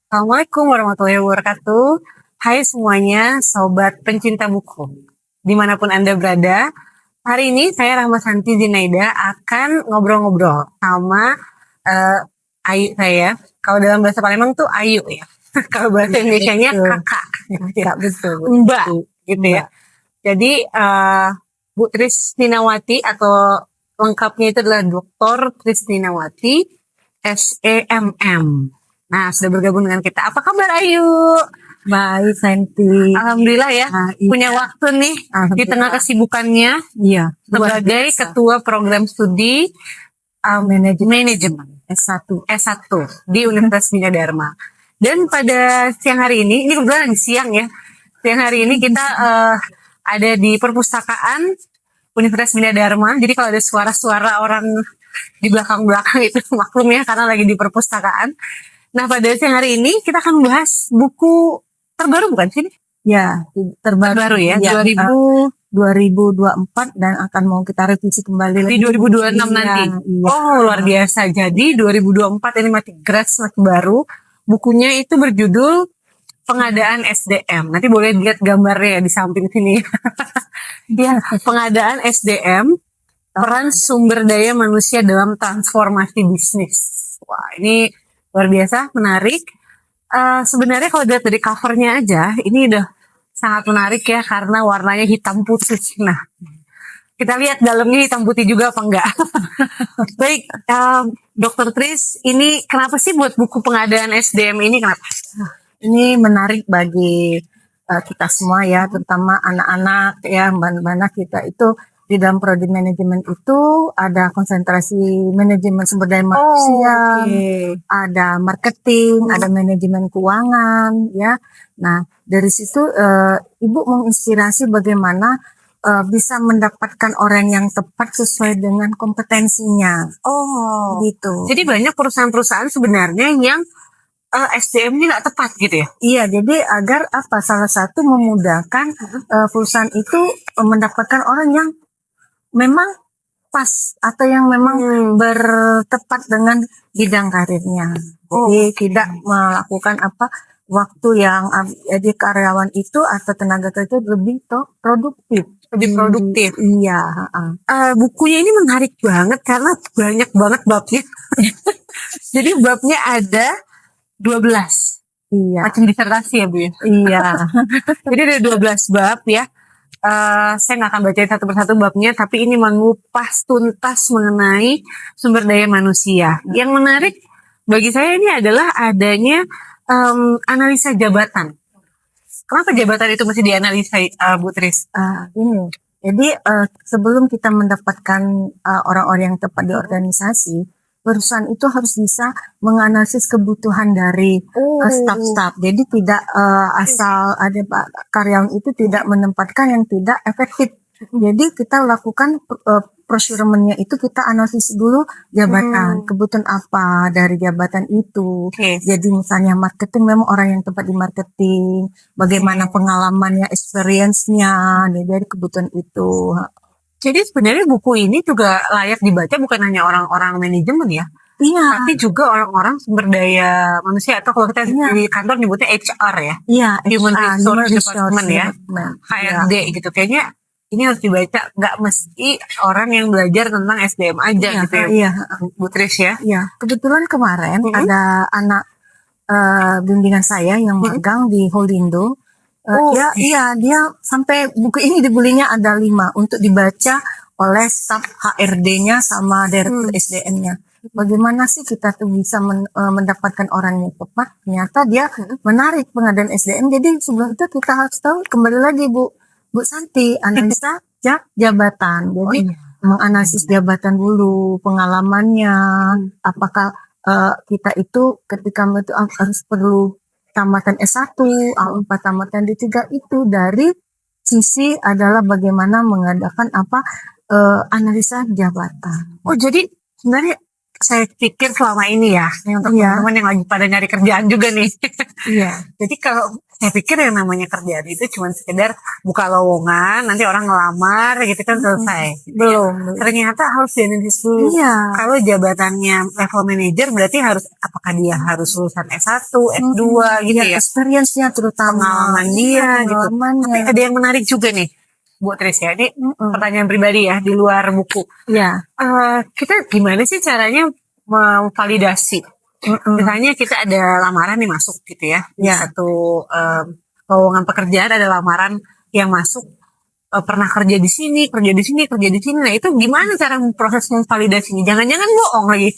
Assalamualaikum warahmatullahi wabarakatuh. Hai semuanya, sobat pencinta buku. Dimanapun Anda berada, hari ini saya Rahma Santi Zinaida akan ngobrol-ngobrol sama Ayu saya. Kalau dalam bahasa Palembang tuh Ayu ya. Kalau bahasa Indonesianya betul. kakak. Kak, betul. Mbak gitu ya. Jadi Bu Trisninawati atau lengkapnya itu adalah Dr. Trisninawati SEMM. Nah, sudah bergabung dengan kita. Apa kabar Ayu? Baik, Santi. Alhamdulillah ya, Iya. punya waktu nih di tengah kesibukannya Iya. sebagai ketua program studi manajemen S1 di Universitas Bina Dharma. Dan pada siang hari ini kebetulan lagi siang ya. Siang hari ini kita ada di perpustakaan Universitas Bina Dharma. Jadi kalau ada suara-suara orang di belakang-belakang itu maklum ya karena lagi di perpustakaan. Nah, pada siang hari ini kita akan bahas buku terbaru bukan sih? Ya, terbaru ya, ya, 2024 dan akan mau kita revisi kembali di 2026 nanti. Iya. Oh, luar biasa. Jadi 2024 ini masih baru. Bukunya itu berjudul Pengadaan SDM. Nanti boleh lihat gambarnya ya di samping sini. Ya, pengadaan SDM, peran sumber daya manusia dalam transformasi bisnis. Wah, ini luar biasa, menarik. Sebenarnya kalau dilihat dari covernya aja, ini udah sangat menarik ya karena warnanya hitam putih. Nah, kita lihat dalamnya hitam putih juga apa enggak. Baik, Dr. Tris, ini kenapa sih buat buku pengadaan SDM ini kenapa? Ini menarik bagi kita semua ya, terutama anak-anak ya, mana kita itu di dalam prodi manajemen itu ada konsentrasi manajemen sumber daya manusia, ada marketing, ada manajemen keuangan ya. Nah, dari situ Ibu menginspirasi bagaimana bisa mendapatkan orang yang tepat sesuai dengan kompetensinya. Oh, gitu. Jadi banyak perusahaan-perusahaan sebenarnya yang SDM-nya nggak tepat gitu ya? Iya, jadi agar apa? Salah satu memudahkan perusahaan itu mendapatkan orang yang memang pas atau yang memang bertepat dengan bidang karirnya. Jadi tidak melakukan waktu yang jadi karyawan itu atau tenaga kerja itu lebih produktif. Lebih produktif. Iya. Bukunya ini menarik banget karena banyak banget babnya. Jadi babnya ada 12. Iya. Macam disertasi ya Bu ya? Iya. Jadi ada 12 bab ya. Saya nggak akan bacain satu persatu babnya, tapi ini mengupas tuntas mengenai sumber daya manusia. Yang menarik bagi saya ini adalah adanya analisa jabatan. Kenapa jabatan itu mesti dianalisa, Bu Tris? Ini. Jadi sebelum kita mendapatkan orang-orang yang tepat di organisasi, perusahaan itu harus bisa menganalisis kebutuhan dari staf-staf. Jadi tidak asal ada karyawan itu tidak menempatkan yang tidak efektif. Jadi kita lakukan procurement-nya itu kita analisis dulu jabatan, kebutuhan apa dari jabatan itu. Jadi misalnya marketing memang orang yang tepat di marketing, bagaimana pengalamannya, experience-nya dari kebutuhan itu. Jadi sebenarnya buku ini juga layak dibaca bukan hanya orang-orang manajemen ya, tapi juga orang-orang sumber daya manusia atau kalau kita di kantor nyebutnya HR ya, Human Resource Department ya, HRD gitu. Kayaknya ini harus dibaca, nggak mesti orang yang belajar tentang SDM aja gitu ya, Bu Tris ya. Iya, kebetulan kemarin ada anak bimbingan saya yang magang di Holindo. Dia sampai buku ini dibelinya ada 5 untuk dibaca oleh staf HRD-nya sama direktur SDM-nya. Bagaimana sih kita tuh bisa mendapatkan orang yang tepat? Ternyata dia menarik pengadaan SDM. Jadi sebelum itu kita harus tahu, kembali lagi Bu Santi, analisa jabatan. Jadi menganalisis jabatan dulu, pengalamannya, apakah kita itu ketika itu harus perlu tamatan S1, A4, tamatan D3 itu dari sisi adalah bagaimana mengadakan analisa jabatan. Oh, jadi sebenarnya saya pikir selama ini ya, untuk teman-teman yang lagi pada nyari kerjaan juga nih. Iya. Jadi kalau Saya pikir yang namanya kerjaan itu cuma sekedar buka lowongan, nanti orang ngelamar gitu kan selesai. Belum. Ternyata harus dianalisis dulu. Iya. Kalau jabatannya level manager berarti harus apakah dia harus lulusan S1, S2 gitu ya. Experience-nya terutama. Pengalaman dia gitu. Pengalamannya. Tapi ada yang menarik juga nih, Bu Tris ya. Ini pertanyaan pribadi ya di luar buku. Iya. Kita gimana sih caranya memvalidasi? Misalnya kita ada lamaran nih masuk gitu ya. Di satu lowongan pekerjaan ada lamaran yang masuk, pernah kerja di sini, kerja di sini, kerja di sini. Nah itu gimana cara proses memvalidasinya? Jangan-jangan bohong lagi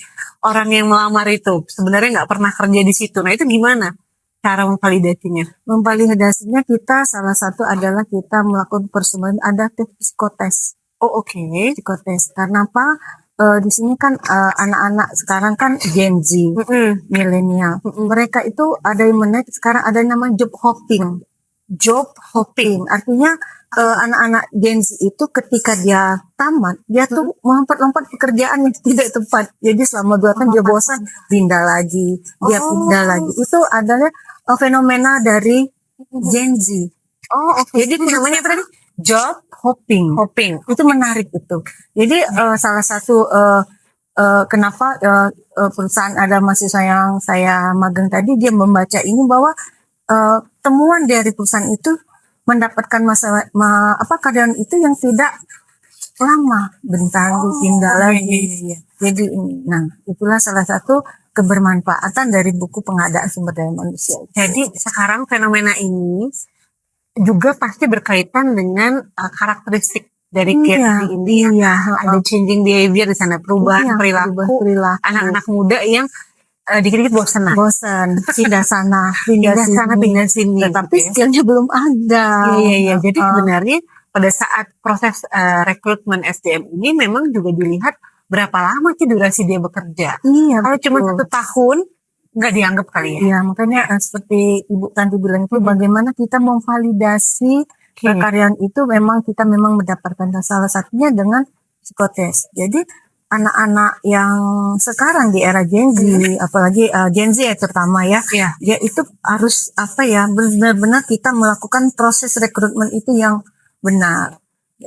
orang yang melamar itu sebenarnya nggak pernah kerja di situ. Nah itu gimana cara memvalidasinya? Memvalidasinya kita salah satu adalah kita melakukan persembahan adaptif psikotes. Oh oke. Psikotes. Karena apa? Di sini kan anak-anak sekarang kan Gen Z, milenial. Mereka itu ada yang menarik sekarang ada yang namanya job hopping. Job hopping artinya anak-anak Gen Z itu ketika dia tamat dia tuh melompat-lompat pekerjaan yang tidak tepat. Jadi selama 2 tahun dia bosan, pindah lagi, dia pindah lagi. Itu adalah fenomena dari Gen Z. Oh oke. Jadi namanya apa tadi? Job hopping. Itu menarik itu. Jadi salah satu kenapa perusahaan ada mahasiswa yang saya magang tadi dia membaca ini bahwa temuan dari perusahaan itu mendapatkan keadaan itu yang tidak lama, bentar pindah lagi. Jadi itulah salah satu kebermanfaatan dari buku pengadaan sumber daya manusia. Jadi sekarang fenomena ini juga pasti berkaitan dengan karakteristik dari kids ini. Ada changing behavior di sana, perubahan perilaku anak-anak muda yang dikit-dikit bosan, pindah sana, pindah sini. Tapi skillnya belum ada. Iya. Jadi sebenarnya pada saat proses rekrutmen SDM ini memang juga dilihat berapa lama sih durasi dia bekerja. Iya. Kalau cuma 1 tahun nggak dianggap kali ya. Iya, makanya seperti Ibu Tanti bilang itu bagaimana kita memvalidasi karyawan itu memang kita mendapatkan salah satunya dengan psikotes. Jadi anak-anak yang sekarang di era Gen Z, apalagi Gen Z terutama ya, dia itu harus benar-benar kita melakukan proses rekrutmen itu yang benar.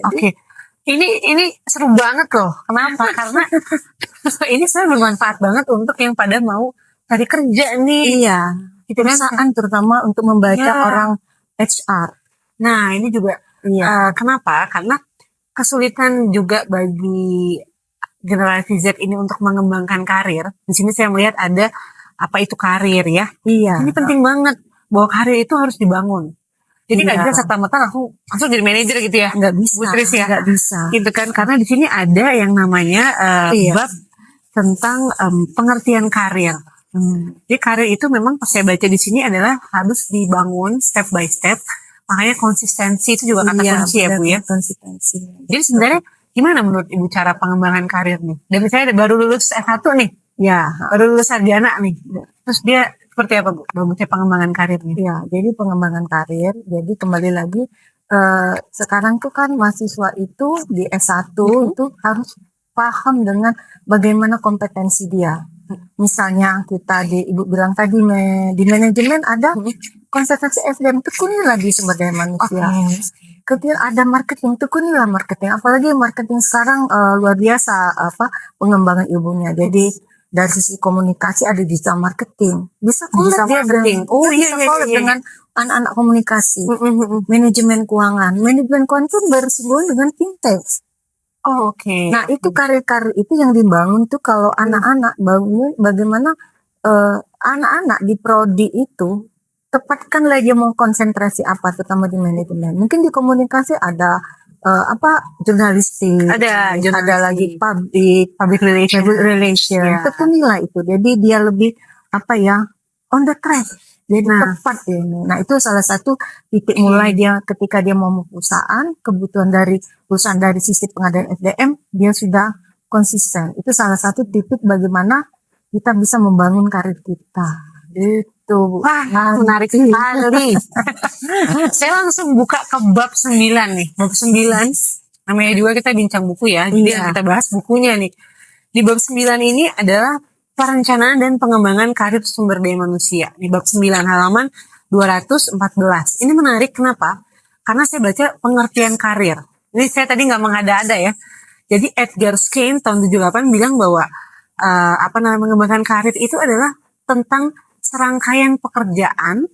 Oke. Ini seru banget loh. Kenapa? Karena ini saya bermanfaat banget untuk yang pada mau cari kerja nih. Iya. Perusahaan terutama untuk membaca orang HR. Nah ini juga kenapa? Karena kesulitan juga bagi generasi Z ini untuk mengembangkan karir. Di sini saya melihat ada apa itu karir ya. Iya. Ini penting banget bahwa karir itu harus dibangun. Jadi nggak bisa serta-merta langsung jadi manajer gitu ya. Nggak bisa. Bu Tris ya. Nggak bisa. Gitu kan. Karena di sini ada yang namanya bab tentang pengertian karir. Jadi karir itu memang pas saya baca di sini adalah harus dibangun step by step. Makanya konsistensi itu juga kata kunci ya Bu ya. Konsistensi. Jadi sebenarnya gimana menurut Ibu cara pengembangan karir nih? Dan misalnya baru lulus S1 nih. Ya. Baru lulus sarjana nih. Terus dia seperti apa Bu? Bagaimana pengembangan karirnya? Ya, jadi pengembangan karir. Jadi kembali lagi sekarang tuh kan mahasiswa itu di S1 itu harus paham dengan bagaimana kompetensi dia. Misalnya kita Ibu bilang tadi di manajemen ada konsentrasi SDM, tekunilah di sumber daya manusia. Kemudian ada marketing, tekunilah marketing. Apalagi marketing sekarang luar biasa pengembangan ilmunya. Jadi dari sisi komunikasi ada digital marketing. Bisa collab dengan anak-anak komunikasi. Manajemen keuangan pun bersinggungan dengan fintech. Oh, oke. Nah itu karir-karir itu yang dibangun tuh kalau anak-anak bangun bagaimana anak-anak di prodi itu tepatkanlah dia mau konsentrasi apa terutama di manajemen. Mungkin di komunikasi ada jurnalistik, ada lagi public relation. Tekunilah itu. Jadi dia lebih on the track. Jadi tepat ini. Nah itu salah satu titik mulai dia ketika dia mau perusahaan, kebutuhan dari perusahaan dari sisi pengadaan SDM dia sudah konsisten. Itu salah satu titik bagaimana kita bisa membangun karir kita. Itu. Wah, menarik sekali. Saya langsung buka ke bab 9 nih. Bab 9. Namanya juga kita bincang buku ya. Jadi kita bahas bukunya nih. Di bab 9 ini adalah perencanaan dan pengembangan karir sumber daya manusia. Di bab 9 halaman 214. Ini menarik, kenapa? Karena saya baca pengertian karir. Ini saya tadi nggak mengada-ada ya. Jadi Edgar Schein tahun 78 bilang bahwa mengembangkan karir itu adalah tentang serangkaian pekerjaan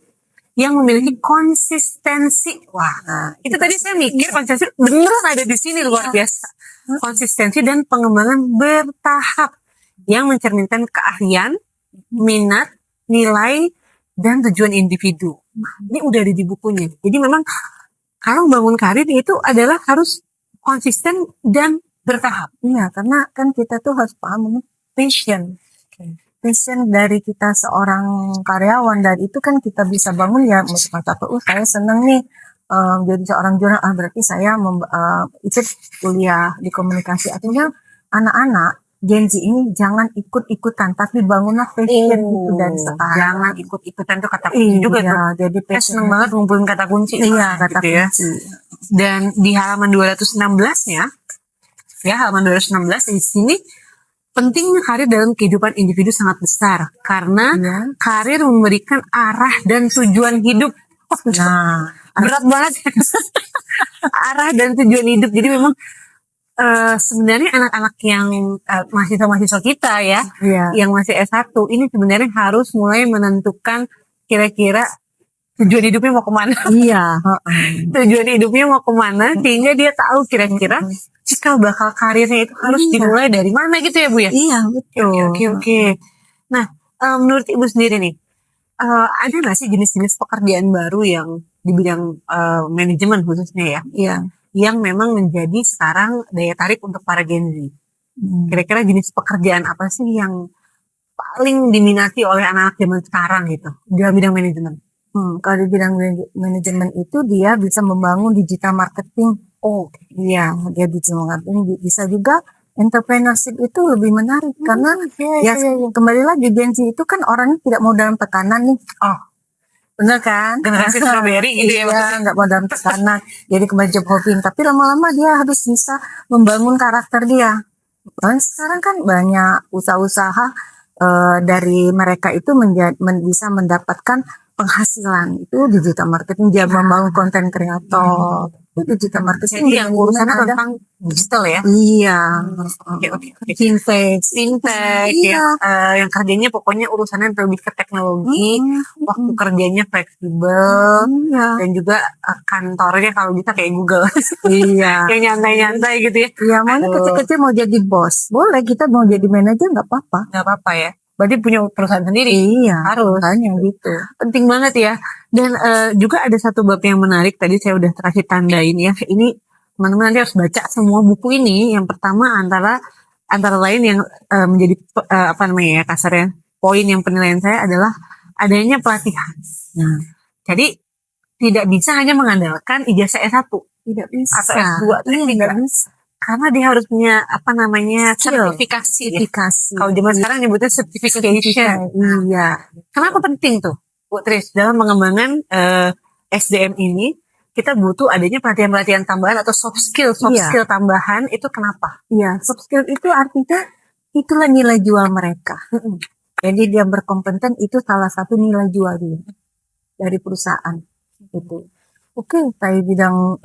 yang memiliki konsistensi. Wah, itu tadi saya mikir konsistensi beneran ada di sini, luar biasa. Konsistensi dan pengembangan bertahap yang mencerminkan keahlian, minat, nilai, dan tujuan individu. Ini udah ada di bukunya. Jadi memang kalau bangun karir itu adalah harus konsisten dan bertahap. Iya, karena kan kita tuh harus paham ini passion. Passion dari kita seorang karyawan, dan itu kan kita bisa bangun ya kata saya seneng nih jadi seorang jurnalis, berarti saya ikut kuliah di komunikasi. Artinya anak-anak Gen Z ini jangan ikut-ikutan, tapi bangunlah passion itu dari sekarang. Jangan ikut-ikutan, tuh kata kunci juga tuh. Jadi Saya seneng banget ngumpulin kata kunci. Iya, kata gitu ya. kunci. Dan di halaman 216-nya, ya halaman 216 di sini, pentingnya karir dalam kehidupan individu sangat besar karena karir memberikan arah dan tujuan hidup. Nah, Berat banget. Arah dan tujuan hidup. Jadi memang sebenarnya anak-anak yang mahasiswa-mahasiswa kita ya, yang masih S1 ini sebenarnya harus mulai menentukan kira-kira tujuan hidupnya mau kemana. Iya. Tujuan hidupnya mau kemana sehingga dia tahu kira-kira cikal bakal karirnya itu harus dimulai dari mana gitu ya Bu ya. Iya, betul. Oke. Nah, menurut Ibu sendiri nih, ada nggak sih jenis-jenis pekerjaan baru yang di bidang manajemen khususnya ya? Iya. Yang memang menjadi sekarang daya tarik untuk para Gen Z. Kira-kira jenis pekerjaan apa sih yang paling diminati oleh anak-anak zaman sekarang gitu dalam bidang manajemen? Kalau di bidang manajemen itu dia bisa membangun digital marketing. Iya, dia digital marketing. Bisa juga entrepreneurship itu lebih menarik karena kembali lagi Gen Z itu kan orangnya tidak mau dalam tekanan nih. Bener kan? Generasi strawberry gitu ya. Iya, nggak mau dalam tekanan. Jadi kembali job hopping. Tapi lama-lama dia harus bisa membangun karakter dia. Dan sekarang kan banyak usaha-usaha dari mereka itu bisa mendapatkan penghasilan. Itu digital marketing, dia membangun konten kreator. Itu digital marketing. Jadi yang urusannya tentang digital ya? Iya. Oke. Fintech ya. Yang kerjanya pokoknya urusannya lebih ke teknologi, waktu kerjanya fleksibel, dan juga kantornya kalau bisa kayak Google. Iya. Yang nyantai-nyantai gitu ya. Iya, mana kecil-kecil mau jadi bos. Boleh, kita mau jadi manajer nggak apa-apa. Nggak apa-apa ya. Berarti punya perusahaan sendiri. Iya, harus. Hanya gitu. Penting banget ya. Dan juga ada satu bab yang menarik. Tadi saya udah kasih tandain ya. Ini teman-teman nanti harus baca semua buku ini. Yang pertama antara lain yang menjadi kasarnya poin yang penilaian saya adalah adanya pelatihan. Jadi tidak bisa hanya mengandalkan ijazah S1. Tidak bisa. Atau S2. Tidak bisa. Karena dia harus punya sertifikasi. Kalau zaman sekarang nyebutnya certification. Iya. Kenapa penting tuh, Bu Tris, dalam pengembangan SDM ini kita butuh adanya pelatihan-pelatihan tambahan atau soft skill tambahan, itu kenapa? Iya, soft skill itu artinya itulah nilai jual mereka. Jadi dia berkompeten, itu salah satu nilai jual dia dari perusahaan itu. Oke, saya bidang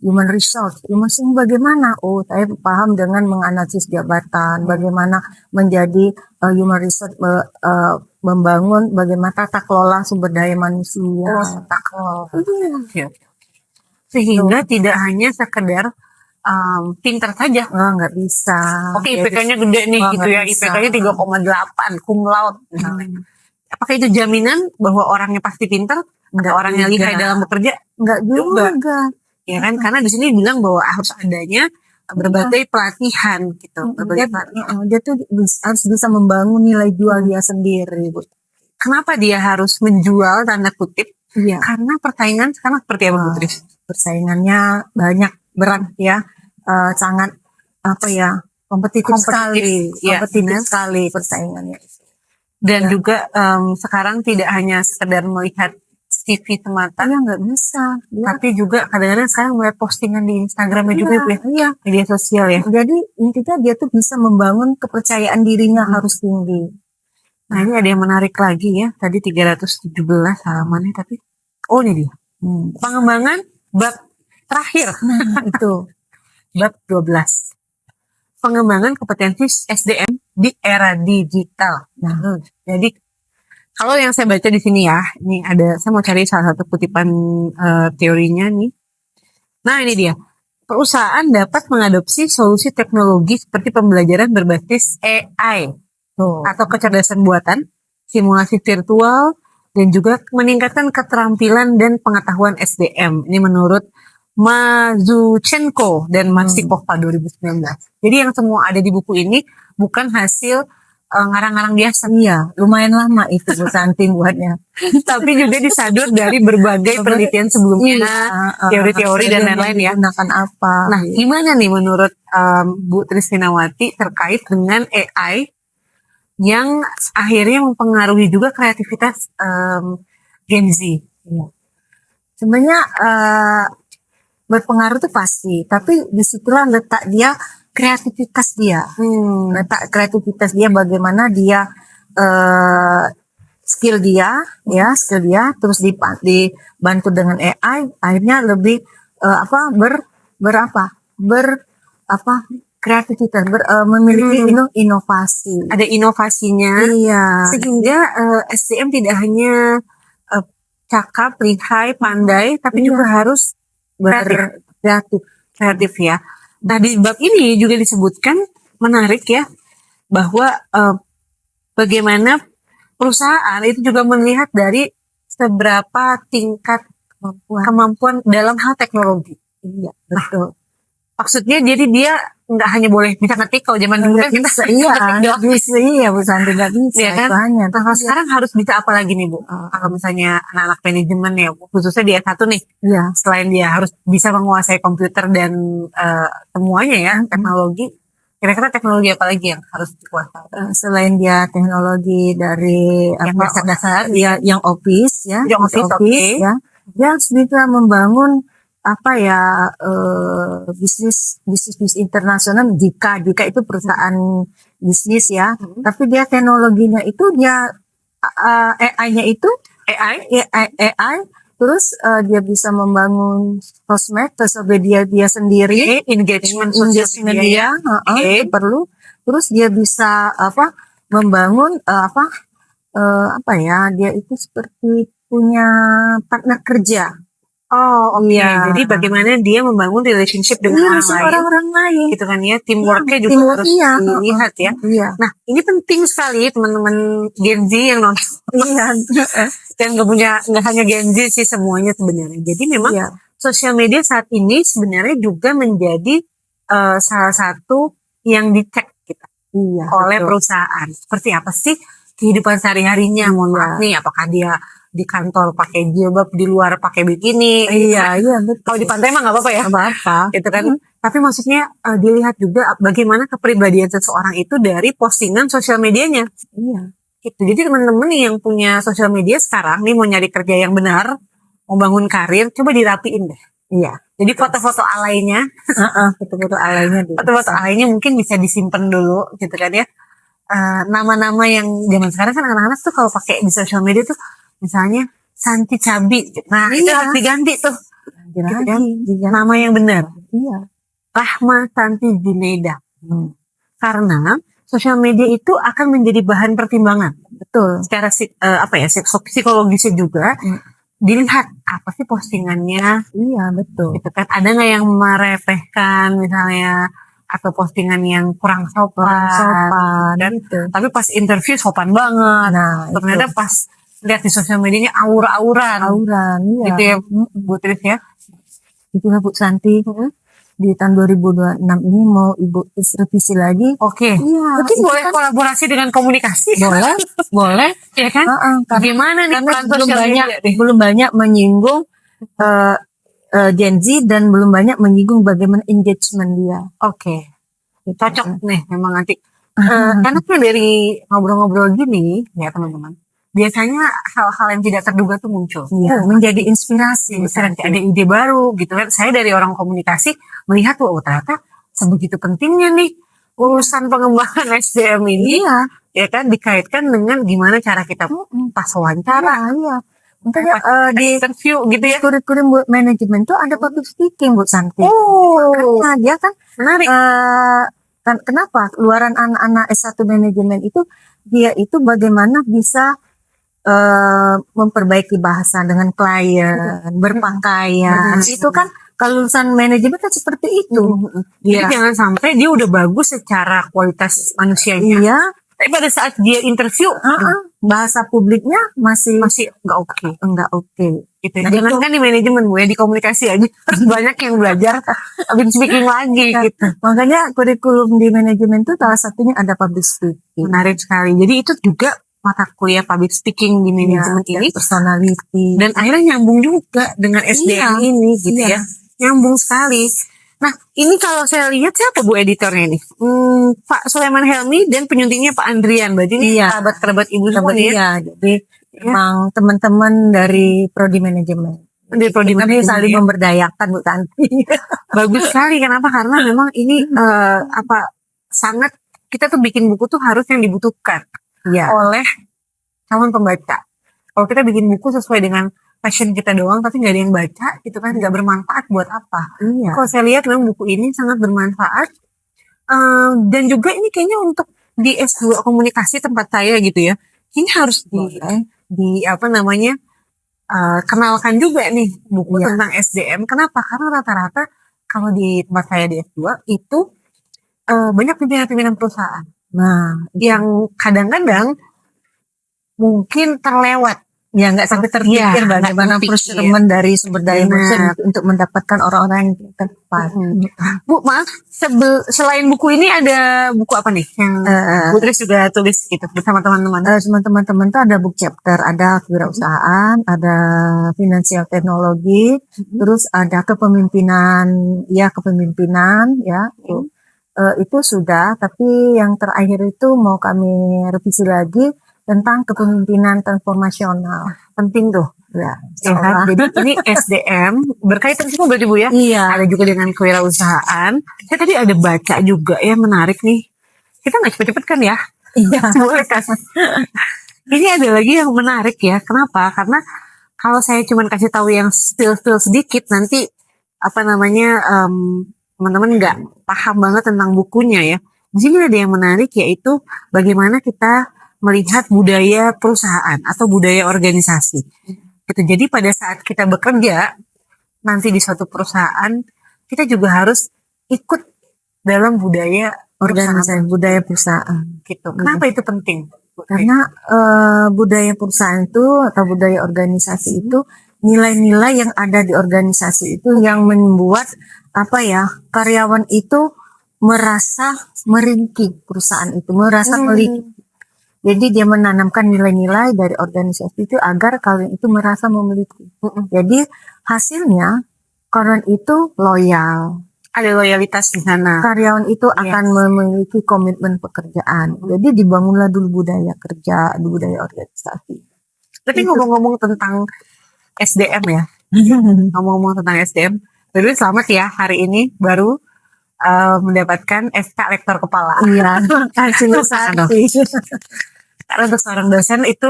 human resource bagaimana? Saya paham dengan menganalisis jabatan, bagaimana menjadi human resource, membangun bagaimana tata kelola sumber daya manusia. Tata kelola. Sehingga tidak hanya sekedar pintar saja. Nggak bisa. Oke, IPK-nya gede nih gitu ya. IPK-nya 3,8, cum laude misalnya. Apakah itu jaminan bahwa orangnya pasti pintar? Atau orangnya lihai dalam bekerja? Nggak juga. Ya kan, karena di sini bilang bahwa harus adanya berbagai pelatihan gitu. Dia tuh harus bisa membangun nilai jual dia sendiri. Kenapa dia harus menjual tanda kutip? Iya. Karena persaingan sekarang seperti apa, Bu Tris? Persaingannya banyak, berat ya, sangat kompetitif sekali persaingannya. Dan juga sekarang tidak hanya sekedar melihat CV semata. Iya, nggak bisa. Tapi juga kadang-kadang sekarang melihat postingan di Instagramnya juga ya. Media sosial ya. Jadi intinya dia tuh bisa membangun kepercayaan dirinya harus tinggi. Nah, ini ada yang menarik lagi ya. Tadi 317 halamannya, tapi oh ini dia. Pengembangan bab terakhir. Nah, itu. Bab 12. Pengembangan kompetensi SDM di era digital. Nah, jadi kalau yang saya baca di sini ya, ini ada, saya mau cari salah satu kutipan teorinya nih. Nah, ini dia. Perusahaan dapat mengadopsi solusi teknologi seperti pembelajaran berbasis AI atau kecerdasan buatan, simulasi virtual, dan juga meningkatkan keterampilan dan pengetahuan SDM. Ini menurut Mazuchenko dan Marsikova 2019. Jadi yang semua ada di buku ini bukan hasil ngarang-ngarang biasa. Iya, lumayan lama itu Bu Santi buatnya. Tapi juga disadur dari berbagai penelitian sebelumnya, teori-teori dan lain-lain ya. Gunakan apa? Nah, gimana nih menurut Bu Tristinawati terkait dengan AI yang akhirnya mempengaruhi juga kreativitas Gen Z? Sebenarnya berpengaruh tuh pasti, tapi disitulah letak dia kreativitas dia, letak kreativitas dia bagaimana dia skill dia, terus dibantu dengan AI, akhirnya lebih kreativitas, memiliki inovasi. Ada inovasinya, Iya. sehingga SDM tidak hanya cakap, lihai, pandai, tapi juga harus kreatif ya. Nah, di bab ini juga disebutkan menarik ya, bahwa bagaimana perusahaan itu juga melihat dari seberapa tingkat kemampuan dalam hal teknologi. Iya, betul. Maksudnya jadi dia nggak hanya boleh bisa ngetik, kalau zaman dulu kan kita iya Bu Santi nggak bisa ya kan? hanya. Nah, kalau sekarang harus bisa apa lagi nih Bu? Kalau misalnya anak-anak manajemen ya, khususnya di S1 nih, Iya. selain dia harus bisa menguasai komputer dan semuanya ya, teknologi, kira-kira teknologi apa lagi yang harus dikuasai? Selain dia teknologi dari Yang dasar-dasar, ya, yang office ya, Yang office, oke. ya, dia harus bisa membangun bisnis internasional jika itu perusahaan bisnis ya, tapi dia teknologinya itu dia AI-nya itu AI, terus dia bisa membangun sosmed, dia sendiri, engagement dia, perlu, terus dia bisa membangun dia itu seperti punya partner kerja. Oh, oke. Jadi bagaimana dia membangun relationship dengan orang lain. Gitu kan ya, teamworknya juga harus dilihat ya. Iya. Nah, ini penting sekali teman-teman Gen Z yang nonton. Iya. Dan nggak hanya Gen Z sih, semuanya sebenarnya. Jadi memang sosial media saat ini sebenarnya juga menjadi salah satu yang dicek kita oleh perusahaan. Seperti apa sih kehidupan sehari-harinya? Mohon maaf nih, apakah dia di kantor pakai jilbab, di luar pakai bikini? Iya, betul. Kalau di pantai mah nggak apa-apa ya. Nggak apa-apa. Gitu kan. Tapi maksudnya dilihat juga bagaimana kepribadian seseorang itu dari postingan sosial medianya. Iya. Gitu. Jadi teman-teman nih yang punya sosial media sekarang nih mau nyari kerja yang benar, mau bangun karir, coba dirapiin deh. Iya. Jadi foto-foto alainya, foto-foto alainya mungkin bisa disimpan dulu, gitu kan ya. Nama-nama yang zaman sekarang kan anak-anak tuh kalau pakai di sosial media tuh, misalnya Santi Cabi, nah itu harus diganti tuh. Nama yang benar. Iya. Rahma Santi Junaida. Karena sosial media itu akan menjadi bahan pertimbangan. Betul. Secara psikologisnya juga dilihat apa sih postingannya. Iya, betul. Gitu kan. Ada nggak yang meremehkan misalnya, atau postingan yang kurang sopan dan gitu. Tapi pas interview sopan banget. Nah, ternyata pas lihat di sosial medianya aura-auran, iya. gitu ya Bu Tris ya. Itulah Bu Santi. Di tahun 2026 ini mau Ibu revisi lagi. Oke. Iya. Mungkin boleh kolaborasi dengan komunikasi. Boleh. Ya kan? Gimana nih peran sosial media? Belum banyak menyinggung Gen Z dan belum banyak menyinggung bagaimana engagement dia. Oke. Cocok nih memang nanti. Karena dari ngobrol-ngobrol gini ya teman-teman, biasanya hal-hal yang tidak terduga tuh muncul. Menjadi inspirasi. Misalnya ada ide baru gitu kan. Saya dari orang komunikasi melihat ternyata sebegitu pentingnya nih urusan pengembangan SDM ini. Iya. ya kan dikaitkan dengan gimana cara kita pas wawancara, Iya. Makanya di interview gitu ya. kurikulum buat manajemen tuh ada public speaking Bu Santi. Oh, Nah, dia kan menarik. kenapa luaran anak-anak S1 manajemen itu dia itu bagaimana bisa memperbaiki bahasa dengan klien, berpakaian. Benar. Itu kan kalau lulusan manajemen kan seperti itu. Jadi Iya. jangan sampai dia udah bagus secara kualitas manusianya, Iya, tapi pada saat dia interview bahasa publiknya masih nggak oke. enggak oke. Gitu. Nah, Jangan kan di manajemen Bu ya, di komunikasi aja banyak yang belajar public speaking lagi gitu. Makanya kurikulum di manajemen itu salah satunya ada public speaking. Menarik sekali. Jadi itu juga mata kuliah public speaking di manajemen Ya, ini, personality. dan akhirnya nyambung juga dengan SDM Iya, ini gitu iya. ya. Nyambung sekali. Nah, ini kalau saya lihat siapa Bu editornya nih? Pak Sulaiman Helmi dan penyuntingnya Pak Andrian. Berarti ini Iya. kerabat-kerabat Ibu semua nih ya. Iya, jadi memang teman-teman dari prodi manajemen. Dari prodi Kami manajemen, saling ya. memberdayakan Bu Tanti. Bagus sekali. Kenapa? Karena memang ini sangat, kita tuh bikin buku tuh harus yang dibutuhkan Iya. oleh calon pembaca. Kalau kita bikin buku sesuai dengan passion kita doang tapi nggak ada yang baca, itu kan nggak bermanfaat buat apa. Iya. Kalau saya lihat memang buku ini sangat bermanfaat. Dan juga ini kayaknya untuk di S2 komunikasi tempat saya gitu ya, ini harus kenalkan juga nih buku Iya. tentang SDM. Kenapa? Karena rata-rata kalau di tempat saya di S2 itu banyak pimpinan-pimpinan perusahaan Nah, yang kadang-kadang mungkin terlewat, ya nggak sampai terpikir Iya, bagaimana nggak terpikir. procurement dari sumber daya Benar. manusia untuk mendapatkan orang-orang yang tepat. Bu, maaf, selain buku ini ada buku apa nih yang Bu Tris juga tulis gitu bersama teman-teman? Sama teman-teman tuh ada book chapter, ada kewirausahaan, ada finansial teknologi, terus ada kepemimpinan ya. Itu sudah, tapi yang terakhir itu mau kami revisi lagi tentang kepemimpinan transformasional. Penting tuh. Ya, Ya kan? Jadi ini SDM berkaitan semua berarti Bu ya? Iya. Ada juga dengan kewirausahaan. Saya tadi ada baca juga ya, menarik nih. Kita nggak cepet-cepet kan ya? Iya. Boleh kan? Ini ada lagi yang menarik ya. Kenapa? Karena kalau saya cuma kasih tahu yang still sedikit, nanti teman-teman nggak paham banget tentang bukunya ya. Di sini ada yang menarik, yaitu bagaimana kita melihat budaya perusahaan atau budaya organisasi. Gitu. Jadi pada saat kita bekerja nanti di suatu perusahaan, kita juga harus ikut dalam budaya Organisasi budaya perusahaan. gitu. Kenapa itu penting? Karena budaya perusahaan itu atau budaya organisasi itu nilai-nilai yang ada di organisasi itu yang membuat karyawan itu merasa meringki perusahaan itu, merasa memiliki. Jadi dia menanamkan nilai-nilai dari organisasi itu agar kalian itu merasa memiliki. Jadi hasilnya karyawan itu loyal. Ada loyalitas di sana. Karyawan itu akan memiliki komitmen pekerjaan. Jadi dibangunlah dulu budaya kerja, budaya organisasi. Tapi ngomong-ngomong tentang SDM ya, ngomong-ngomong tentang SDM, jadi selamat ya hari ini baru mendapatkan SK Rektor Kepala. Iya, kasih Karena untuk seorang dosen itu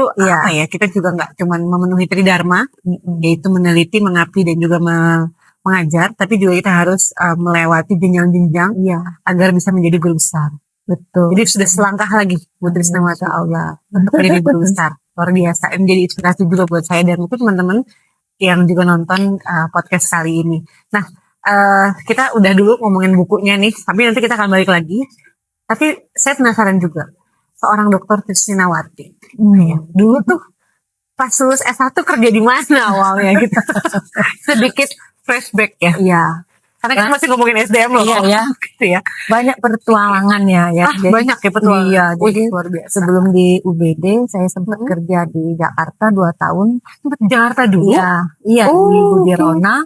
kita juga nggak cuma memenuhi tridharma, yaitu meneliti, mengabdi dan juga mengajar, tapi juga kita harus melewati jenjang-jenjang agar bisa menjadi guru besar. Betul. Jadi sudah selangkah lagi Bu Trisnawati Allah untuk menjadi guru besar. Luar biasa. Ini menjadi inspirasi juga buat saya dan mungkin teman-teman yang juga nonton podcast kali ini. Nah, kita udah dulu ngomongin bukunya nih, tapi nanti kita akan balik lagi. Tapi saya penasaran juga, seorang dokter Trisnawati. Dulu tuh pas lulus S1 kerja di mana awalnya gitu. Sedikit flashback ya. Iya. Karena kita masih ngomongin SDM loh. Iya. Gitu ya. Banyak pertualangannya ya. Banyak ya pertualangan. Iya, jadi luar biasa. sebelum di UBD saya sempat kerja di Jakarta 2 tahun. Sempat di Jakarta dulu? Iya, di Budi Rona.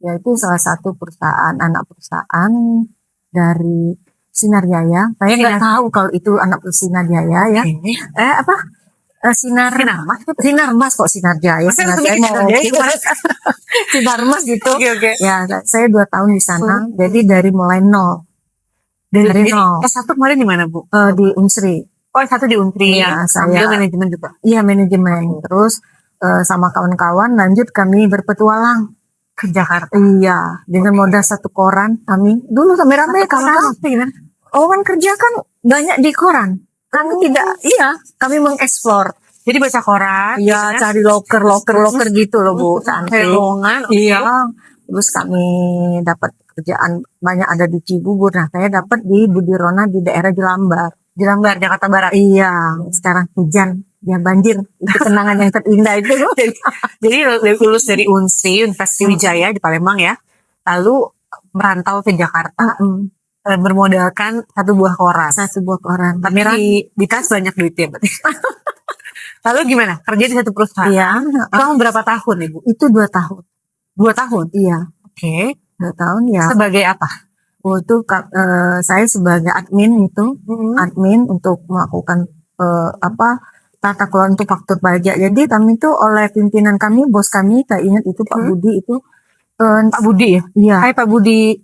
Yaitu salah satu perusahaan, anak perusahaan dari Sinar Jaya. Saya nggak tahu kalau itu anak Sinar Jaya ya. Sinar Mas kok Sinar Jaya. Sinar Mas gitu. Okay. Ya, saya 2 tahun di sana. Jadi dari mulai nol. Dari nol. S1 kemarin di mana Bu? Di Unsri. Oh, satu di Untri. Iya, Sambil saya manajemen juga. iya manajemen. Terus sama kawan-kawan lanjut kami berpetualang. Ke Jakarta. Iya, dengan modal satu koran kami dulu rame-rame kawan-kawan. Kan? Oh kan kerja kan banyak di koran. Kami tidak, iya, kami mengeksplor. Jadi baca koran. Iya, ya. cari loker gitu loh Bu, Cari cantik. lowongan. Iya, terus kami dapat kerjaan banyak ada di Cibubur. Nah, saya dapat di Budirona di daerah Jelambar. Di Lambar, Jakarta Barat. Iya, sekarang hujan, ya banjir. Itu kenangan yang terindah itu. Jadi lulus dari Unsri, Universitas Sriwijaya di Palembang ya. Lalu merantau ke Jakarta. Bermodalkan satu buah koran. Satu buah koran. Tapi di tas banyak duitnya berarti. Lalu gimana? Kerja di satu perusahaan. Iya. Selama berapa tahun Ibu? Itu 2 tahun. 2 tahun? Iya. Oke. 2 tahun ya. Sebagai apa? Itu saya sebagai admin itu, admin untuk melakukan tata kelola untuk faktur pajak. Jadi kami itu oleh pimpinan kami, bos kami, saya ingat itu Pak Budi itu. Pak Budi ya? Iya. Hai Pak Budi.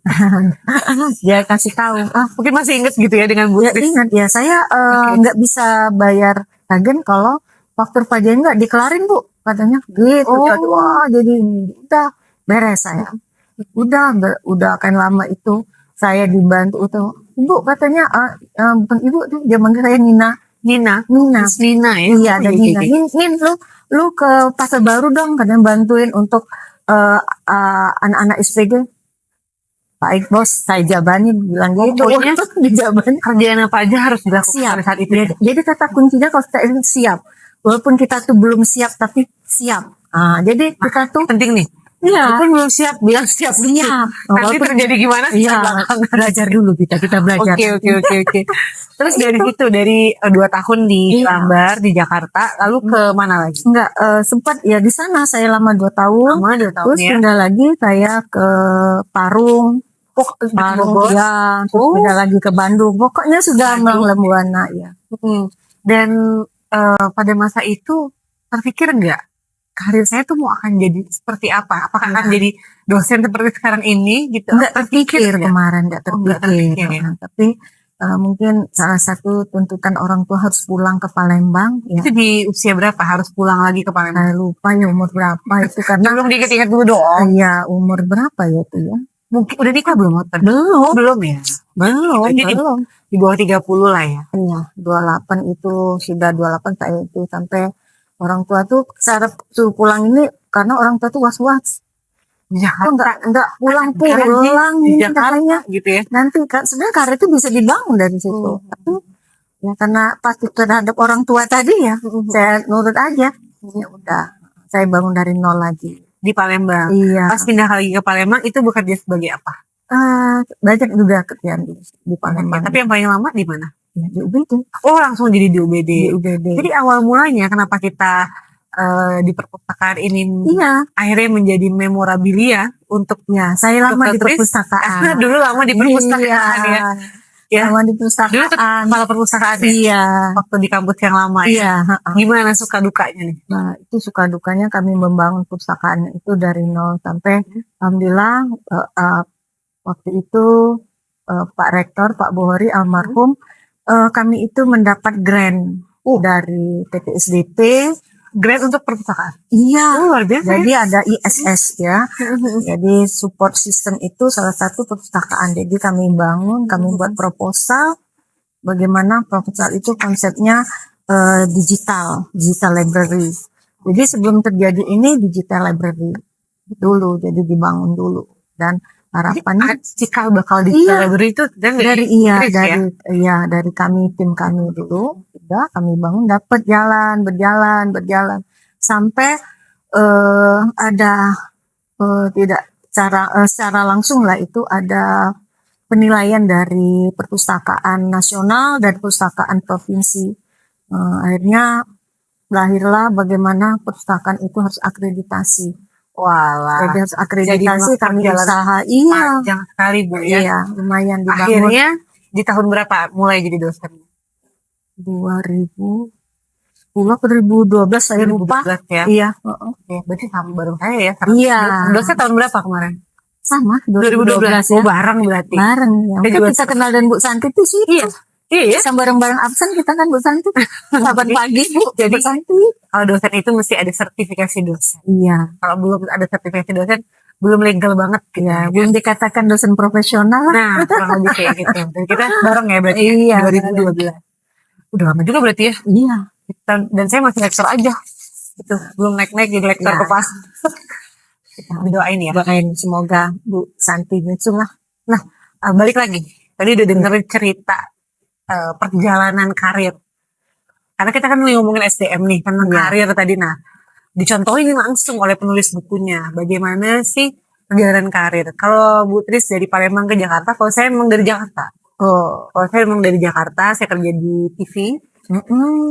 Dia kasih tahu. Mungkin masih ingat gitu ya dengan Bu. Ya ingat ya, saya nggak bisa bayar agen kalau faktur pajaknya nggak dikelarin Bu, katanya gitu. Jadi, wah jadi udah beres saya. Udah akan lama itu saya dibantu tuh. Ibu katanya bukan ibu tuh, dia manggil saya Nina. Nina ya? Iya, ada Nina. Nin, lu ke Pasar Baru dong, kadang bantuin untuk anak-anak SPG. Baik bos, saya jabanin bilang gitu. Pokoknya dijabanin. Kerjaan apa aja harus dilakukan Siap. pada saat itu. Jadi kata kuncinya kalau kita ini siap. Walaupun kita tuh belum siap tapi siap. Jadi kita tuh penting nih. Iya. Walaupun belum siap, bilang siap. Nanti terjadi gimana? Iya. Belajar dulu kita belajar. Oke. Terus dari situ, dari 2 tahun di Lambar, di Jakarta, lalu ke mana lagi? Enggak, sempat ya di sana saya lama 2 tahun. Terus pindah lagi saya ke Parung. Parung ya, pindah lagi ke Bandung. Pokoknya sudah melambung buana ya. Dan pada masa itu terpikir enggak karir saya tuh mau akan jadi seperti apa? Apakah akan jadi dosen seperti sekarang ini gitu? Enggak terpikir kemarin, enggak terpikir. Tapi mungkin salah satu tuntutan orang tua harus pulang ke Palembang. Ya. Itu di usia berapa harus pulang lagi ke Palembang? Saya lupa ya umur berapa itu karena belum diingat-ingat dulu dong. Iya, umur berapa ya itu ya? Mungkin udah nikah belum? Belum ya? Belum. Di bawah 30 lah ya. Iya, 28 itu sudah 28 saya itu sampai orang tua tuh syarat suruh pulang ini karena orang tua tuh was-was. Ya, enggak pulang di Jakarta gitu ya. Nanti kan sebenarnya karir itu bisa dibangun dari situ. Tapi ya karena pasti terhadap orang tua tadi ya, saya nurut aja. Ya udah, saya bangun dari nol lagi di Palembang. Iya. Pas pindah lagi ke Palembang itu bekerja sebagai apa? Banyak juga kerjaan di Palembang. Tapi yang paling lama di mana? Ya, di UBD. Oh, langsung jadi di UBD. Di UBD. Jadi awal mulanya kenapa kita di perpustakaan ini akhirnya menjadi memorabilia untuk saya lama di perpustakaan. Dulu lama di perpustakaan ya. Lama di perpustakaan. Dulu kepala perpustakaan waktu di kampus yang lama ya. Gimana suka dukanya nih? Nah, itu suka dukanya kami membangun perpustakaan itu dari nol sampai alhamdulillah waktu itu Pak Rektor Pak Bohori almarhum kami itu mendapat grant dari PT SDP. Grant untuk perpustakaan? Iya. Luar biasa. Jadi ada ISS ya. Jadi support system itu salah satu perpustakaan. Jadi kami bangun, kami buat proposal. Bagaimana proposal itu konsepnya digital library. Jadi sebelum terjadi ini digital library dulu. Jadi dibangun dulu. Dan harapannya cikal bakal digital library itu dari kami tim kami dulu udah kami bangun dapat berjalan sampai ada tidak secara langsung lah itu ada penilaian dari perpustakaan nasional dan perpustakaan provinsi. Akhirnya lahirlah bagaimana perpustakaan itu harus akreditasi. Walah. Jadi harus akreditasi kami usaha. Panjang sekali Bu ya. Iya, lumayan dibangun. Akhirnya di tahun berapa mulai jadi dosen? 2010 atau 2012 saya lupa. Ya? Iya. Berarti sama baru saya ya. Iya. Dosen tahun berapa kemarin? Sama 2012 ya. Bareng berarti. Bareng. Yang kita kenal dan Bu Santi itu sih. Iya. Iya ya. Bisa bareng-bareng absen kita kan Bu Santi. Kapan pagi Bu, Jadi Bu Santi. kalau dosen itu mesti ada sertifikasi dosen. Iya. Kalau belum ada sertifikasi dosen, belum legal banget gitu. Ya, belum dikatakan dosen profesional lah. Nah, kurang lebih kayak gitu. Dan kita bareng ya berarti Iya, 2012. Udah lama juga berarti ya. Iya. Dan saya masih lektor aja. Itu belum naik-naik jadi lektor Ya. ke pas. Kita doain ya. Doain semoga Bu Santi nyusul lah. Nah, balik lagi. Tadi udah dengerin cerita perjalanan karir. Karena kita kan ngomongin SDM nih tentang Iya. karir tadi. Nah, dicontohin langsung oleh penulis bukunya. Bagaimana sih perjalanan karir? Kalau Bu Tris dari Palembang ke Jakarta, kalau saya memang dari Jakarta. Kalau saya memang dari Jakarta, saya kerja di TV.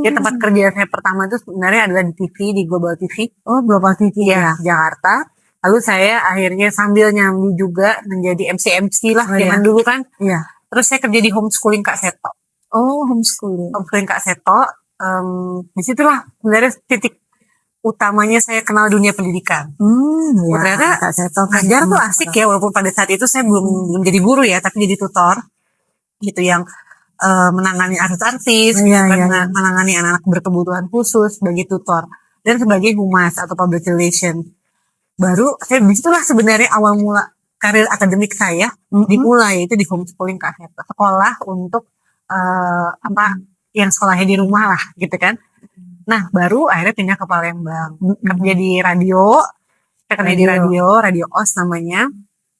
Ya, tempat kerja saya pertama itu sebenarnya adalah di TV, di Global TV. Oh, Global TV ya, Jakarta. Lalu saya akhirnya sambil nyambi juga menjadi MC lah zaman dulu kan. Iya. Terus saya kerja di homeschooling Kak Seto. Oh, homeschooling. Homeschooling Kak Seto. Disitulah sebenarnya titik utamanya saya kenal dunia pendidikan. Ya, Ternyata Kak Seto ngajar tuh asik ya, walaupun pada saat itu saya belum jadi guru ya, tapi jadi tutor gitu yang menangani artis-artis, menangani anak-anak berkebutuhan khusus sebagai tutor dan sebagai humas atau public relation. Baru saya disitulah sebenarnya awal mula karir akademik saya dimulai itu di homeschooling Kak Seto, sekolah untuk yang sekolahnya di rumah lah gitu kan. Nah, baru akhirnya pindah ke Palembang. Kerja di radio. Saya kerja di radio OS namanya.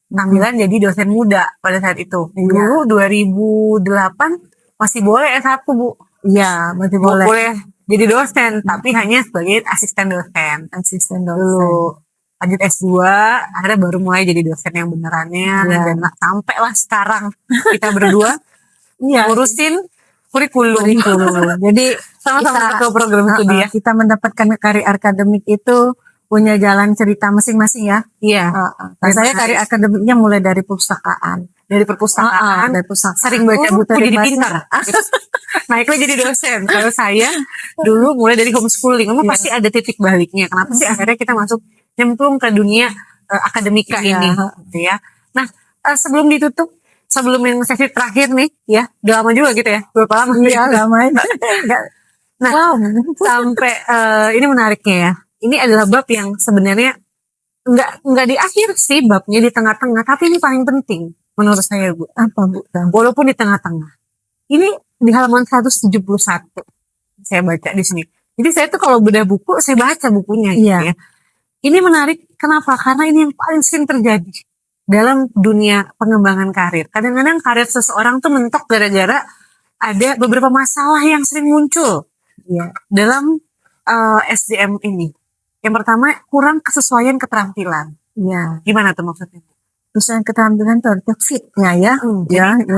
Panggilan jadi dosen muda pada saat itu. Dulu 2008 masih boleh S1, Bu. Iya, masih boleh. Boleh jadi dosen, tapi hanya sebagai asisten dosen. Dulu lanjut S2, akhirnya baru mulai jadi dosen yang benerannya. Dan sampailah sekarang kita berdua ngurusin kurikulum. Jadi sama-sama ke program studi ya. Kita mendapatkan karir akademik itu punya jalan cerita masing-masing ya. Iya. Nah, saya karir akademiknya mulai dari perpustakaan. Dari perpustakaan, sering baca buku jadi pintar. Naiknya jadi dosen. Kalau saya dulu mulai dari homeschooling, memang pasti ada titik baliknya. Kenapa sih akhirnya kita masuk nyemplung ke dunia akademika ini, gitu ya. Nah, sebelum ditutup, sebelum yang sesi terakhir nih, ya, udah lama juga gitu ya, berapa lama? Iya, lama. Nah, sampai ini menariknya ya. Ini adalah bab yang sebenarnya nggak di akhir sih babnya, di tengah-tengah, tapi ini paling penting menurut saya, Bu. Apa, Bu? Walaupun di tengah-tengah. Ini di halaman 171 saya baca di sini. Jadi saya tuh kalau bedah buku, saya baca bukunya gitu ya. Ini menarik, kenapa? Karena ini yang paling sering terjadi dalam dunia pengembangan karir. Kadang-kadang karir seseorang tuh mentok gara-gara ada beberapa masalah yang sering muncul dalam SDM ini. Yang pertama, kurang kesesuaian keterampilan. Iya. Gimana tuh maksudnya? Kesesuaian keterampilan tuh artinya fitnya ya.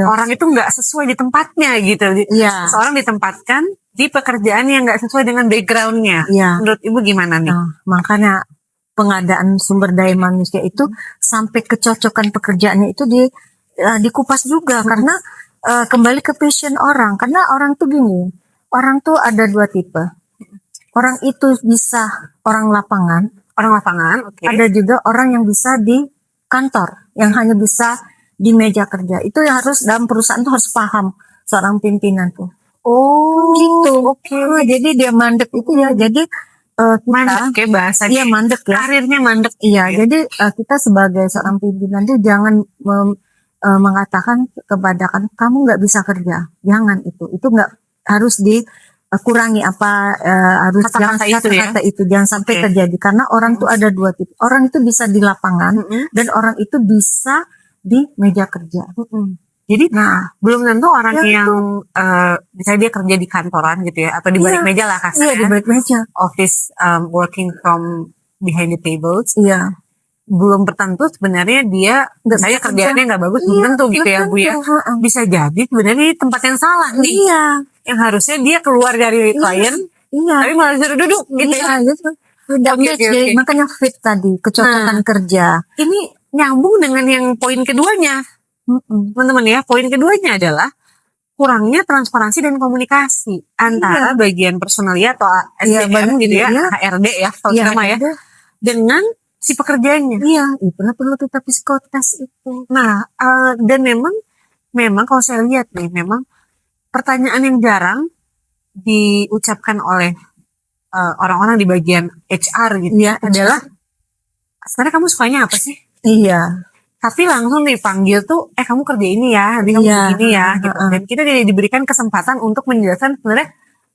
Orang itu nggak sesuai di tempatnya gitu. Seorang ditempatkan di pekerjaan yang nggak sesuai dengan backgroundnya. Menurut Ibu gimana nih? Makanya pengadaan sumber daya manusia itu sampai kecocokan pekerjaannya itu dikupas juga karena kembali ke passion orang. Karena orang tuh gini, orang tuh ada dua tipe. Orang itu bisa orang lapangan, ada juga orang yang bisa di kantor, yang hanya bisa di meja kerja. Itu yang harus dalam perusahaan tuh harus paham seorang pimpinan tuh. Oh, gitu. Jadi dia mandek itu ya. Jadi mandek ya bahasanya. Iya, mandek ya. Karirnya mandek. Iya, jadi kita sebagai seorang pimpinan tuh jangan mengatakan kepada kamu nggak bisa kerja. Jangan itu nggak harus kurangi harus kata-kata itu jangan sampai terjadi karena orang tuh ada dua tipe. Orang itu bisa di lapangan dan orang itu bisa di meja kerja. Jadi belum tentu orang yang bisa dia kerja di kantoran gitu ya atau di balik meja lah kasarnya. Iya, di balik meja. Office working from behind the tables. Iya. Belum tertentu sebenarnya dia saya kerjaannya nggak bagus, belum tentu gitu ya Bu ya. Bisa jadi sebenarnya tempat yang salah nih. Iya. Yang harusnya dia keluar dari klien, tapi malah disuruh duduk gitu ya. Jadi makanya fit tadi, kecocokan kerja. Ini nyambung dengan yang poin keduanya. Teman-teman ya, poin keduanya adalah kurangnya transparansi dan komunikasi antara bagian personalia atau SDM gitu ya, HRD ya, kalau nama ya, dengan si pekerjaannya. Iya, itulah perlu kita psikotes itu. Nah, dan memang kalau saya lihat nih, memang pertanyaan yang jarang diucapkan oleh orang-orang di bagian HR gitu Iya, adalah sebenarnya kamu sukanya apa sih? iya, Tapi langsung dipanggil tuh, kamu kerja ini ya, nanti kamu iya, begini ya, gitu. Dan kita tidak diberikan kesempatan untuk menjelaskan sebenarnya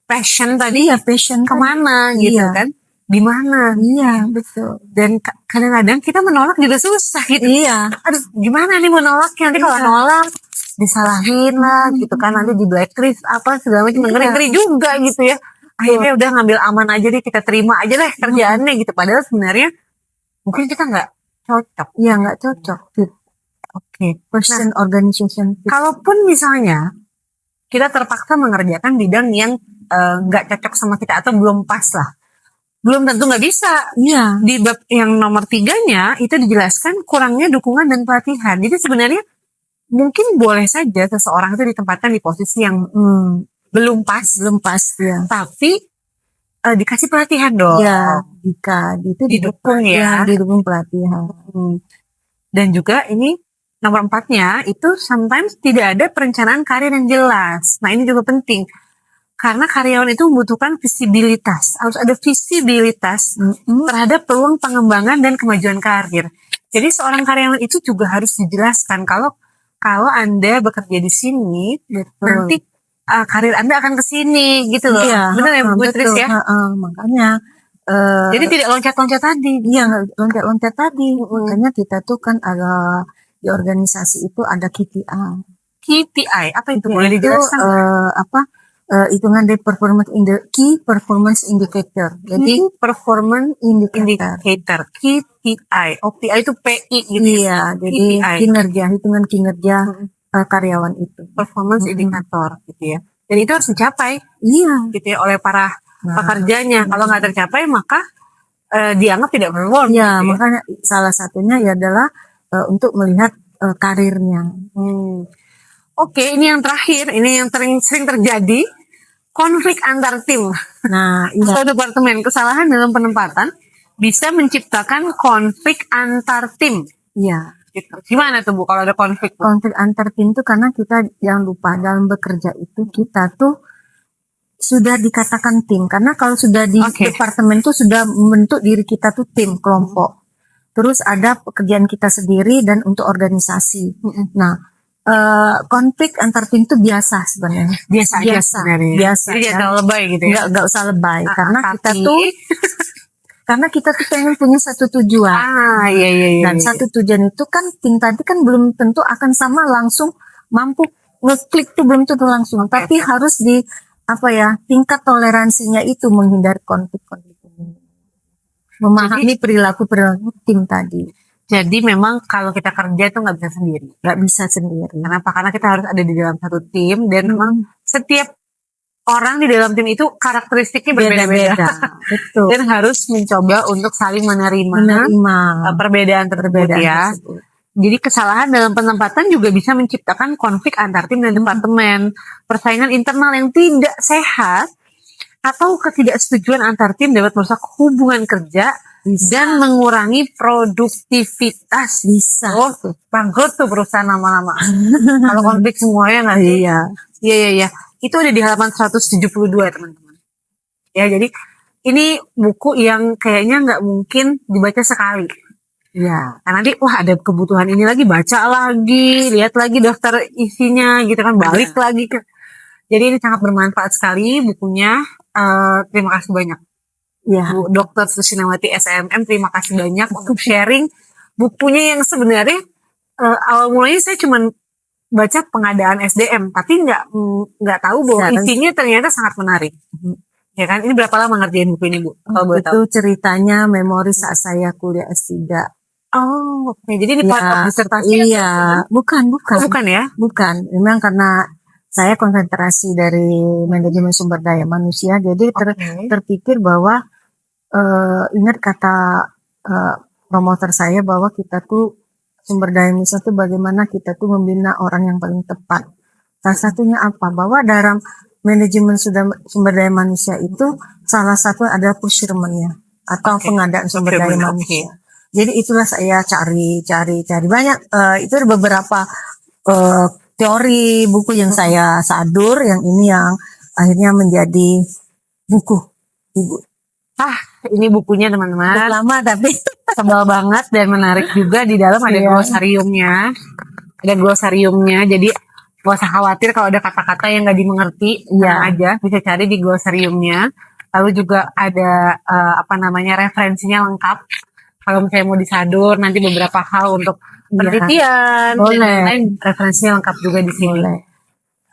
passion tadi iya, passion kemana gitu Iya. kan, di mana. Iya, betul. Dan kadang-kadang kita menolak juga susah gitu. Iya, Aduh, gimana nih menolaknya? Nanti kalau Iya. nolak disalahin lah gitu kan, nanti di blacklist apa segala macam, ngeri-ngeri juga gitu ya. Akhirnya udah ngambil aman aja deh, kita terima aja deh kerjaannya gitu. Padahal sebenarnya mungkin kita nggak cocok. iya nggak cocok. Oke. Person organization. Kalaupun misalnya kita terpaksa mengerjakan bidang yang nggak cocok sama kita atau belum pas lah, belum tentu nggak bisa. Iya, Di bab yang nomor 3-nya itu dijelaskan kurangnya dukungan dan pelatihan. Jadi sebenarnya mungkin boleh saja seseorang itu ditempatkan di posisi yang belum pas, ya. tapi dikasih pelatihan dong. Iya, jika itu Didukung ya. didukung pelatihan. Dan juga ini nomor 4-nya itu sometimes tidak ada perencanaan karir yang jelas. Nah, ini juga penting. Karena karyawan itu membutuhkan visibilitas. Harus ada visibilitas terhadap peluang pengembangan dan kemajuan karir. Jadi seorang karyawan itu juga harus dijelaskan kalau Anda bekerja di sini, nanti karir Anda akan ke sini gitu loh. Iya, Benar ya Bu Tris ya? Makanya Jadi tidak loncat-loncat tadi. Iya, nggak loncat-loncat tadi. Makanya kita tuh kan ada di organisasi itu ada KPI. KPI apa itu? Boleh dijelaskan? Hitungan dari performance key performance indicator. Jadi performance indicator KPI. OPI itu PI gitu. Iya, jadi hitungan kinerja karyawan itu. Performance indicator gitu ya. Dan itu harus dicapai. Iya, gitu ya oleh para pekerjanya. Kalau nggak tercapai maka dianggap tidak perform. Iya, gitu ya. makanya salah satunya ya adalah untuk melihat karirnya. Oke, ini yang terakhir, ini yang sering terjadi, konflik antar tim. Nah, iya. Atau departemen, kesalahan dalam penempatan bisa menciptakan konflik antar tim. Iya. Gitu. Gimana tuh Bu kalau ada konflik? Konflik antar tim itu karena kita jangan lupa dalam bekerja itu kita tuh sudah dikatakan tim. Karena kalau sudah di departemen tuh sudah membentuk diri kita tuh tim, kelompok. Terus ada pekerjaan kita sendiri dan untuk organisasi. Nah, konflik antar tim itu biasa sebenarnya. Biasa. Biasa. Jadi jangan lebay gitu ya. Nggak usah lebay karena kita tuh pengen punya satu tujuan. Iya. Dan satu tujuan itu kan tim tadi kan belum tentu akan sama langsung mampu ngeklik tuh belum tentu langsung. Tapi harus di tingkat toleransinya itu menghindari konflik-konflik ini. Memahami perilaku tim tadi. Jadi memang kalau kita kerja itu nggak bisa sendiri. Kenapa? Karena kita harus ada di dalam satu tim dan memang setiap orang di dalam tim itu karakteristiknya berbeda-beda. Betul. Dan harus mencoba untuk saling menerima perbedaan tersebut ya. Jadi kesalahan dalam penempatan juga bisa menciptakan konflik antar tim dan departemen, persaingan internal yang tidak sehat, atau ketidaksetujuan antar tim dapat merusak hubungan kerja dan mengurangi produktivitas. Bisa. Bangkrut tuh perusahaan lama-lama. Kalau konflik semuanya nggak sih? Iya. Itu ada di halaman 172 teman-teman. Ya, jadi ini buku yang kayaknya nggak mungkin dibaca sekali. Ya, karena nanti ada kebutuhan ini lagi, baca lagi, lihat lagi daftar isinya gitu kan, balik lagi ke. Jadi ini sangat bermanfaat sekali bukunya. Terima kasih banyak. Ya, Bu Dr. Susinawati SMM, terima kasih banyak untuk sharing bukunya yang sebenarnya awal mulanya saya cuma baca pengadaan SDM, tapi nggak tahu bahwa isinya ternyata sangat menarik. Ya kan, ini berapa lama ngerjain buku ini Bu? Itu ceritanya memori saat saya kuliah S3. Oh, oke. Jadi ini part of disertasi? Iya, bukan. Bukan ya? Bukan, memang karena saya konsentrasi dari manajemen sumber daya manusia, jadi terpikir bahwa ingat kata promotor saya bahwa kita tuh sumber daya manusia tuh bagaimana kita tuh membina orang yang paling tepat. Salah satunya apa? Bahwa dalam manajemen sumber daya manusia itu salah satu adalah procurement-nya atau pengadaan sumber daya manusia. Jadi itulah saya cari banyak. Itu ada beberapa teori, buku yang saya sadur, yang ini yang akhirnya menjadi buku. Buku Ini bukunya teman-teman. lama tapi Tebal banget dan menarik juga. Di dalam ada Iya. glosariumnya. Ada glosariumnya. Jadi gak usah khawatir kalau ada kata-kata yang nggak dimengerti. Iya. Tenang aja, bisa cari di glosariumnya. Lalu juga ada referensinya lengkap. Kalau misalnya mau disadur, nanti beberapa hal untuk penelitian, Boleh. dan lain-lain, referensinya lengkap juga di sini. boleh.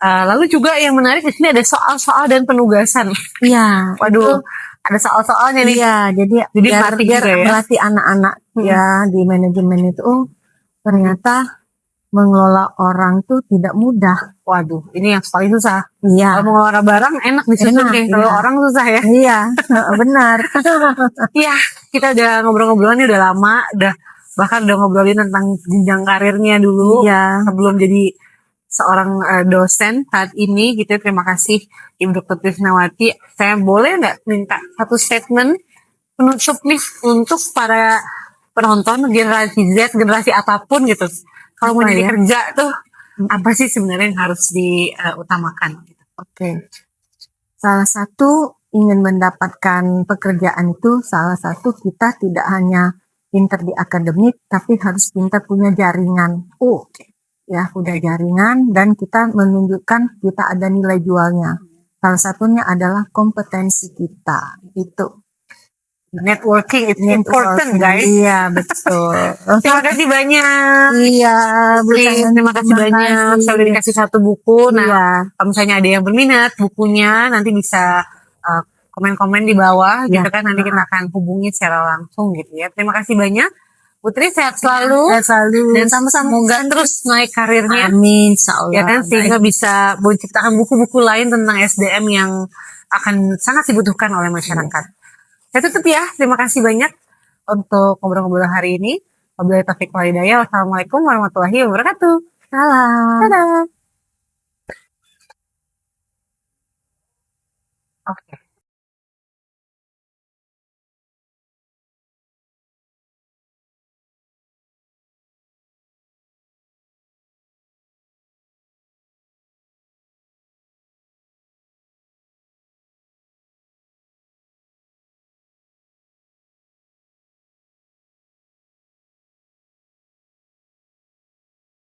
Lalu juga yang menarik di sini ada soal-soal dan penugasan. Iya. Waduh, ada soal-soalnya nih. Iya, jadi biar melatih juga ya. melatih anak-anak ya di manajemen itu, ternyata mengelola orang tuh tidak mudah. Waduh, ini yang paling susah. Iya. Kalau mengelola barang enak disusun Enak, deh. Kalau iya. orang susah ya. Iya, benar. Iya, kita udah ngobrol-ngobrol nih udah lama, bahkan udah ngobrolin tentang jenjang karirnya dulu Iya. sebelum jadi seorang dosen saat ini gitu. Terima kasih Ibu Dr. Trisnawati. Saya boleh nggak minta satu statement penutup nih untuk para penonton generasi Z, generasi apapun gitu. Kalau mau Apa jadi ya? kerja tuh apa sih sebenarnya yang harus diutamakan? Gitu. Oke. Salah satu ingin mendapatkan pekerjaan itu, salah satu kita tidak hanya pintar di akademik, tapi harus pintar punya jaringan. Oke. Ya, udah jaringan dan kita menunjukkan kita ada nilai jualnya. Salah satunya adalah kompetensi kita. Itu. Networking is important, guys. Iya, betul. Terima kasih banyak. Iya, Bu Pris, Tani, terima kasih banyak. Saya udah dikasih satu buku. Nah, Iya. kalau misalnya ada yang berminat bukunya, nanti bisa komen-komen di bawah, Ya. gitu kan. Nanti kita akan hubungi secara langsung gitu ya. Terima kasih banyak. Putri sehat selalu. Sehat selalu. Dan sama-sama semoga terus naik karirnya. Amin, insyaallah. Ya kan, sehingga bisa menciptakan buku-buku lain tentang SDM yang akan sangat dibutuhkan oleh masyarakat. Saya tutup ya. Terima kasih banyak untuk ngobrol-ngobrol hari ini. Wabillahi taufiq wal hidayah. Wassalamualaikum warahmatullahi wabarakatuh. Salam. Dadah. Oke.